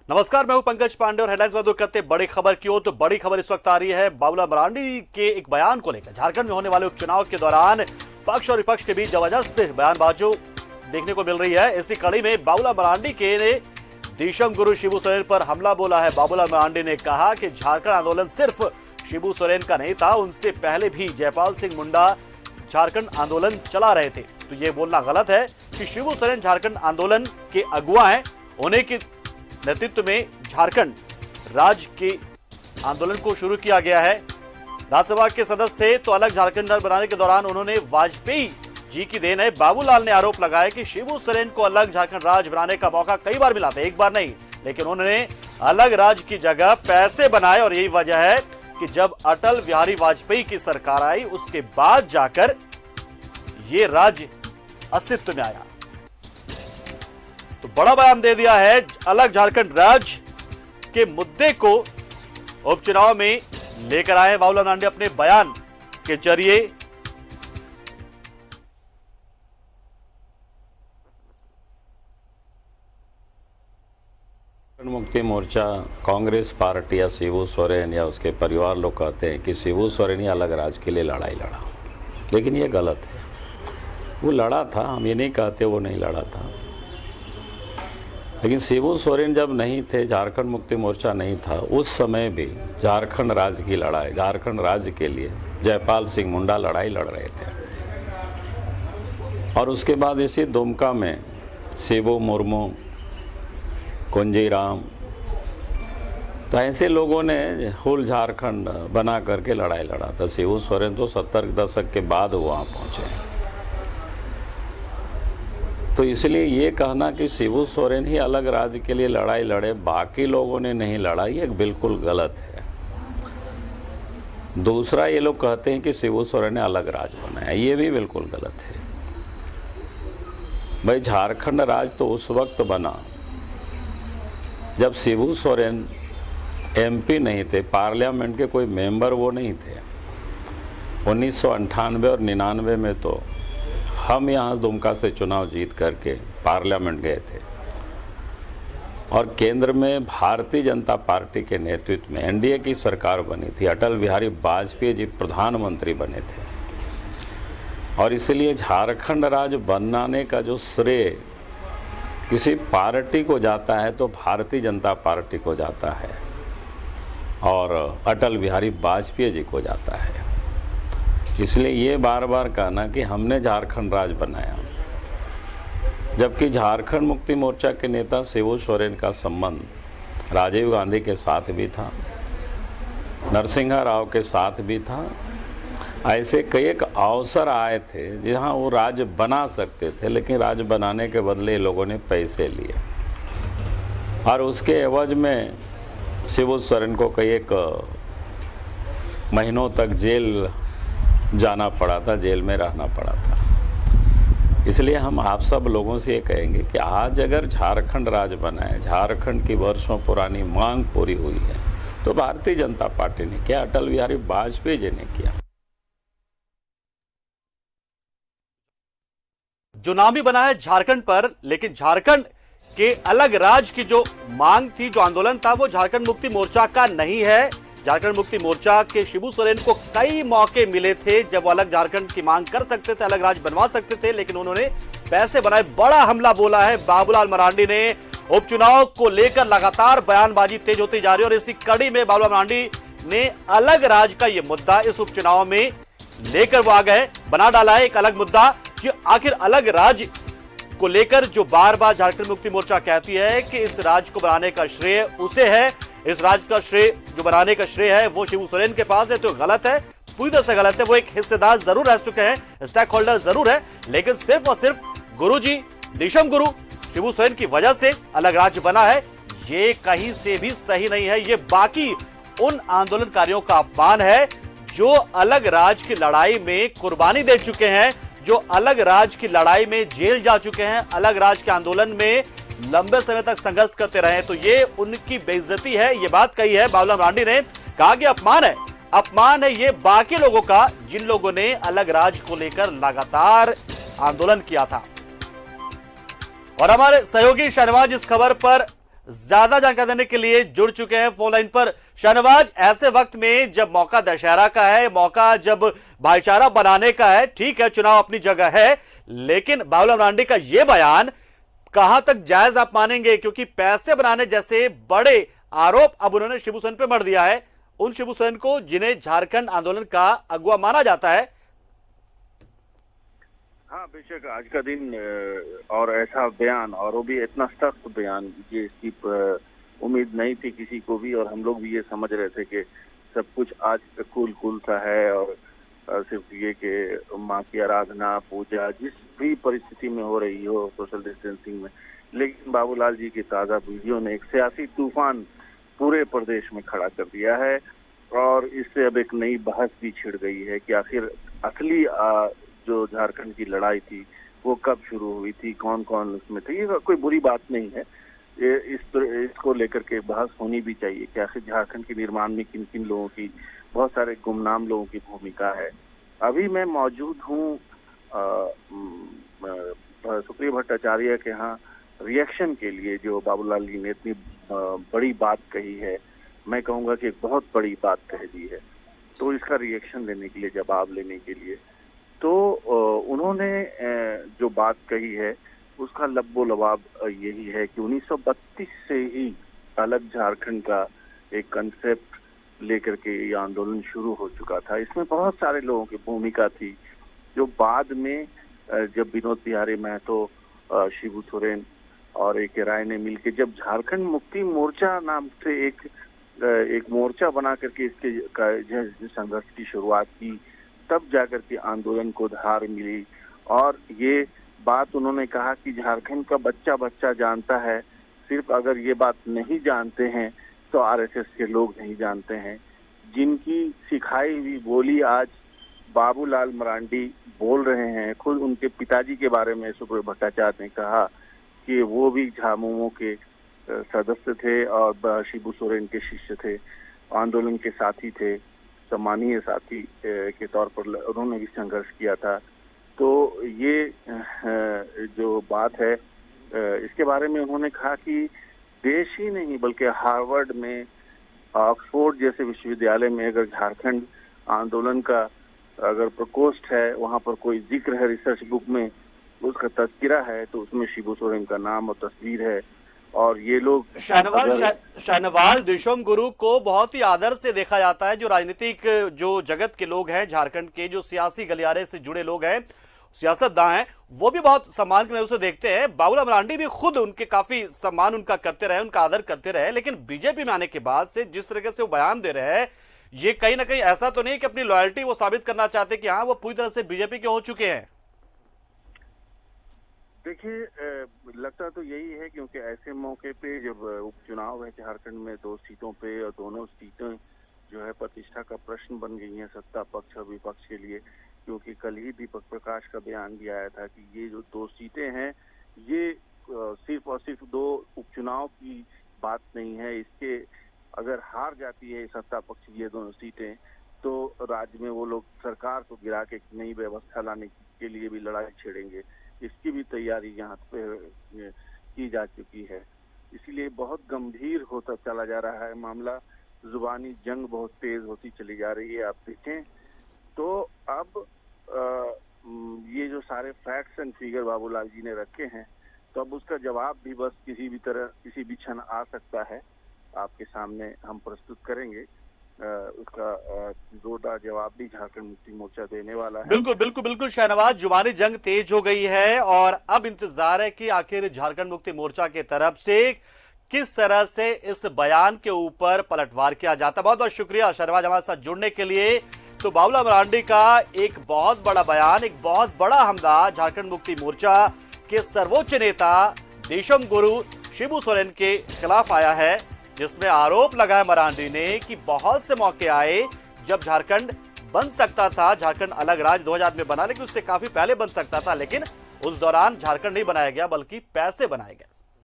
नमस्कार, मैं हूं पंकज पांडे और हेडलाइंस में करते बड़ी खबर की ओर। तो बड़ी खबर इस वक्त आ रही है बाबूलाल मरांडी के एक बयान को लेकर। झारखंड में होने वाले उपचुनाव के दौरान पक्ष और विपक्ष के बीच जबरदस्त बयानबाजी देखने को मिल रही है। इसी कड़ी में बाबूलाल मरांडी के ने दिशम गुरु शिबू सोरेन पर हमला बोला है। बाबूलाल मरांडी ने कहा कि झारखंड आंदोलन सिर्फ शिबू सोरेन का नहीं था, उनसे पहले भी जयपाल सिंह मुंडा झारखंड आंदोलन चला रहे थे। तो ये बोलना गलत है कि शिबू सोरेन झारखंड आंदोलन के अगुआ हैं। उन्हीं के नेतृत्व में झारखंड राज्य के आंदोलन को शुरू किया गया है। राज्यसभा के सदस्य थे तो अलग झारखंड बनाने के दौरान उन्होंने वाजपेयी जी की देन है। बाबूलाल ने आरोप लगाया कि शिबू सोरेन को अलग झारखंड राज्य बनाने का मौका कई बार मिला था, एक बार नहीं, लेकिन उन्होंने अलग राज्य की जगह पैसे बनाए। और यही वजह है कि जब अटल बिहारी वाजपेयी की सरकार आई उसके बाद जाकर ये राज्य अस्तित्व में आया। तो बड़ा बयान दे दिया है। अलग झारखंड राज्य के मुद्दे को उपचुनाव में लेकर आए बाबूलाल मरांडी अपने बयान के जरिए। मुक्ति मोर्चा कांग्रेस पार्टी या शिबू सोरेन या उसके परिवार लोग कहते हैं कि शिबू सोरेन ही अलग राज्य के लिए लड़ाई लड़ा, लेकिन ये गलत है। वो लड़ा था, हम ये नहीं कहते वो नहीं लड़ा था, लेकिन शिबू सोरेन जब नहीं थे, झारखंड मुक्ति मोर्चा नहीं था, उस समय भी झारखंड राज्य की लड़ाई, झारखंड राज्य के लिए जयपाल सिंह मुंडा लड़ाई लड़ रहे थे। और उसके बाद इसी दुमका में शिबू मुर्मू, कुंजीराम, तो ऐसे लोगों ने हुल झारखंड बना करके लड़ाई लड़ा था। शिबू सोरेन तो 70 के दशक के बाद वहाँ पहुँचे। तो इसलिए ये कहना कि शिबू सोरेन ही अलग राज्य के लिए लड़ाई लड़े, बाकी लोगों ने नहीं लड़ा, ये बिल्कुल गलत है। दूसरा, ये लोग कहते हैं कि शिबू सोरेन ने अलग राज्य बनाया, ये भी बिल्कुल गलत है। भाई, झारखंड राज्य तो उस वक्त बना जब शिबू सोरेन एमपी नहीं थे, पार्लियामेंट के कोई मेंबर वो नहीं थे। 1998 और 99 में तो हम यहाँ दुमका से चुनाव जीत करके पार्लियामेंट गए थे और केंद्र में भारतीय जनता पार्टी के नेतृत्व में एनडीए की सरकार बनी थी। अटल बिहारी वाजपेयी जी प्रधानमंत्री बने थे। और इसलिए झारखंड राज्य बनाने का जो श्रेय किसी पार्टी को जाता है तो भारतीय जनता पार्टी को जाता है और अटल बिहारी वाजपेयी जी को जाता है। इसलिए ये बार बार कहना कि हमने झारखंड राज्य बनाया, जबकि झारखंड मुक्ति मोर्चा के नेता शिबू सोरेन का संबंध राजीव गांधी के साथ भी था, नरसिंहा राव के साथ भी था। ऐसे कई एक अवसर आए थे जहां वो राज्य बना सकते थे, लेकिन राज्य बनाने के बदले लोगों ने पैसे लिए और उसके एवज में शिबू सोरेन को कई एक महीनों तक जेल जाना पड़ा था, जेल में रहना पड़ा था। इसलिए हम आप सब लोगों से ये कहेंगे कि आज अगर झारखंड राज्य बना है, झारखंड की वर्षों पुरानी मांग पूरी हुई है, तो भारतीय जनता पार्टी ने किया, अटल बिहारी वाजपेयी जी ने किया। जो नाम भी बना है झारखंड पर, लेकिन झारखंड के अलग राज्य की जो मांग थी, जो आंदोलन था, वो झारखंड मुक्ति मोर्चा का नहीं है। झारखंड मुक्ति मोर्चा के शिबू सोरेन को कई मौके मिले थे जब वो अलग झारखंड की मांग कर सकते थे, अलग राज्य बनवा सकते थे, लेकिन उन्होंने पैसे बनाए। बड़ा हमला बोला है बाबूलाल मरांडी ने। उपचुनाव को लेकर लगातार बयानबाजी तेज होती जा रही है और इसी कड़ी में बाबूलाल मरांडी ने अलग राज्य का ये मुद्दा इस उपचुनाव में लेकर वो आ गए, बना डाला है एक अलग मुद्दा कि आखिर अलग राज्य को लेकर जो बार बार झारखंड मुक्ति मोर्चा कहती है कि इस राज्य को बनाने का श्रेय उसे है, इस राज्य का श्रेय जो बनाने का श्रेय है वो शिबू सोरेन के पास है, तो गलत है, पूरी तरह से गलत है। वो एक हिस्सेदार जरूर रह चुके हैं, स्टेक होल्डर जरूर है, लेकिन सिर्फ और सिर्फ गुरुजी दिशम गुरु शिबू सोरेन की वजह से अलग राज्य बना है, ये कहीं से भी सही नहीं है। ये बाकी उन आंदोलनकारियों का अपमान है जो अलग राज्य की लड़ाई में कुर्बानी दे चुके हैं, जो अलग राज्य की लड़ाई में जेल जा चुके हैं, अलग राज्य के आंदोलन में लंबे समय तक संघर्ष करते रहे। तो ये उनकी बेइज्जती है। ये बात कही है बाबूलाल मरांडी ने, कहा कि अपमान है ये बाकी लोगों का जिन लोगों ने अलग राज्य को लेकर लगातार आंदोलन किया था। और हमारे सहयोगी शहनवाज इस खबर पर ज्यादा जानकारी देने के लिए जुड़ चुके हैं फोन लाइन पर। शाहनवाज, ऐसे वक्त में जब मौका दशहरा का है, मौका जब भाईचारा बनाने का है, ठीक है चुनाव अपनी जगह है, लेकिन बाबूलाल मरांडी का यह बयान कहां तक जायज आप मानेंगे? क्योंकि पैसे बनाने जैसे बड़े आरोप अब उन्होंने शिबू सोरेन पे मढ़ दिया है, उन शिबू सोरेन को जिन्हें झारखंड आंदोलन का अगुवा माना जाता है। हाँ बेशक आज का दिन और ऐसा बयान, और वो भी इतना सख्त बयान, ये इसकी उम्मीद नहीं थी किसी को भी, और हम लोग भी ये समझ रहे थे कि सब कुछ आज कूल सा है और सिर्फ ये कि माँ की आराधना पूजा जिस भी परिस्थिति में हो रही हो सोशल डिस्टेंसिंग में, लेकिन बाबूलाल जी की ताज़ा वीडियो ने एक सियासी तूफान पूरे प्रदेश में खड़ा कर दिया है, और इससे अब एक नई बहस भी छिड़ गई है कि आखिर असली जो झारखंड की लड़ाई थी वो कब शुरू हुई थी, कौन कौन उसमें थे। ये कोई बुरी बात नहीं है, इसको लेकर के बहस होनी भी चाहिए कि आखिर झारखंड के निर्माण में किन किन लोगों की, बहुत सारे गुमनाम लोगों की भूमिका है। अभी मैं मौजूद हूँ सुप्रिया भट्टाचार्य के यहाँ रिएक्शन के लिए, जो बाबूलाल जी ने इतनी बड़ी बात कही है, मैं कहूँगा कि एक बहुत बड़ी बात कह दी है, तो इसका रिएक्शन लेने के लिए, जवाब लेने के लिए, तो उन्होंने जो बात कही है उसका लब्बो लबाब यही है कि 1932 से ही अलग झारखंड का एक कंसेप्ट लेकर के ये आंदोलन शुरू हो चुका था। इसमें बहुत सारे लोगों की भूमिका थी, जो बाद में जब विनोद बिहारी महतो, शिबू सोरेन और ए के राय ने मिलकर जब झारखंड मुक्ति मोर्चा नाम से एक मोर्चा बना करके इसके संघर्ष की शुरुआत की, तब जाकर के आंदोलन को धार मिली। और ये बात उन्होंने कहा कि झारखंड का बच्चा बच्चा जानता है, सिर्फ अगर ये बात नहीं जानते हैं तो आरएसएस के लोग नहीं जानते हैं। जिनकी सिखाई हुई बोली आज बाबूलाल मरांडी बोल रहे हैं, खुद उनके पिताजी के बारे में सुप्रिया भट्टाचार्य ने कहा कि वो भी झामुमो के सदस्य थे और शिबू सोरेन के शिष्य थे, आंदोलन के साथी थे, सम्मानीय साथी के तौर पर उन्होंने भी संघर्ष किया था। तो ये जो बात है, इसके बारे में उन्होंने कहा कि देश ही नहीं बल्कि हार्वर्ड में, ऑक्सफोर्ड जैसे विश्वविद्यालय में अगर झारखंड आंदोलन का अगर प्रकोष्ठ है, वहाँ पर कोई जिक्र है रिसर्च बुक में, उसका तज़किरा है, तो उसमें शिबू सोरेन का नाम और तस्वीर है। और ये लोग शाहनवाज देशम गुरु को बहुत ही आदर से देखा जाता है। जो राजनीतिक जो जगत के लोग हैं, झारखंड के जो सियासी गलियारे से जुड़े लोग हैं, सियासतदान हैं, वो भी बहुत सम्मान की नजर से देखते हैं। बाबूलाल मरांडी भी खुद उनके काफी सम्मान उनका करते रहे, उनका आदर करते रहे, लेकिन बीजेपी में आने के बाद से जिस तरीके से वो बयान दे रहे हैं, ये कहीं ना कहीं ऐसा तो नहीं कि अपनी लॉयल्टी वो साबित करना चाहते कि हाँ वो पूरी तरह से बीजेपी के हो चुके हैं? देखिए, लगता तो यही है, क्योंकि ऐसे मौके पे जब उपचुनाव है झारखंड में 2 सीटों पे, और दोनों सीटें जो है प्रतिष्ठा का प्रश्न बन गई हैं सत्ता पक्ष और विपक्ष के लिए, क्योंकि कल ही दीपक प्रकाश का बयान भी आया था कि ये जो 2 सीटें हैं, ये सिर्फ और सिर्फ 2 उपचुनाव की बात नहीं है। इसके अगर हार जाती है सत्ता पक्ष ये दोनों सीटें, तो राज्य में वो लोग सरकार को गिरा के नई व्यवस्था लाने के लिए भी लड़ाई छेड़ेंगे। इसकी भी तैयारी यहाँ पे की जा चुकी है। इसीलिए बहुत गंभीर होता चला जा रहा है मामला, जुबानी जंग बहुत तेज होती चली जा रही है। आप देखें तो अब ये जो सारे facts and figure Babulal ji ने रखे हैं, तो अब उसका जवाब भी बस किसी भी तरह, किसी भी क्षण आ सकता है, आपके सामने हम प्रस्तुत करेंगे। उसका जोरदार जवाब भी झारखंड मुक्ति मोर्चा देने वाला है। बिल्कुल बिल्कुल बिल्कुल शाहनवाज, जुबानी जंग तेज हो गई है और अब इंतजार है कि आखिर झारखंड मुक्ति मोर्चा की तरफ से किस तरह से इस बयान के ऊपर पलटवार किया जाता है। बहुत बहुत शुक्रिया शाहनवाज हमारे साथ जुड़ने के लिए। तो बाबूलाल मरांडी का एक बहुत बड़ा बयान, एक बहुत बड़ा हमला झारखंड मुक्ति मोर्चा के सर्वोच्च नेता देशम गुरु शिबू सोरेन के खिलाफ आया है, जिसमें आरोप लगाया मरांडी ने कि बहुत से मौके आए जब झारखंड बन सकता था, झारखंड अलग राज्य 2000 में बना, लेकिन उससे काफी पहले बन सकता था, लेकिन उस दौरान झारखंड नहीं बनाया गया बल्कि पैसे बनाए गए।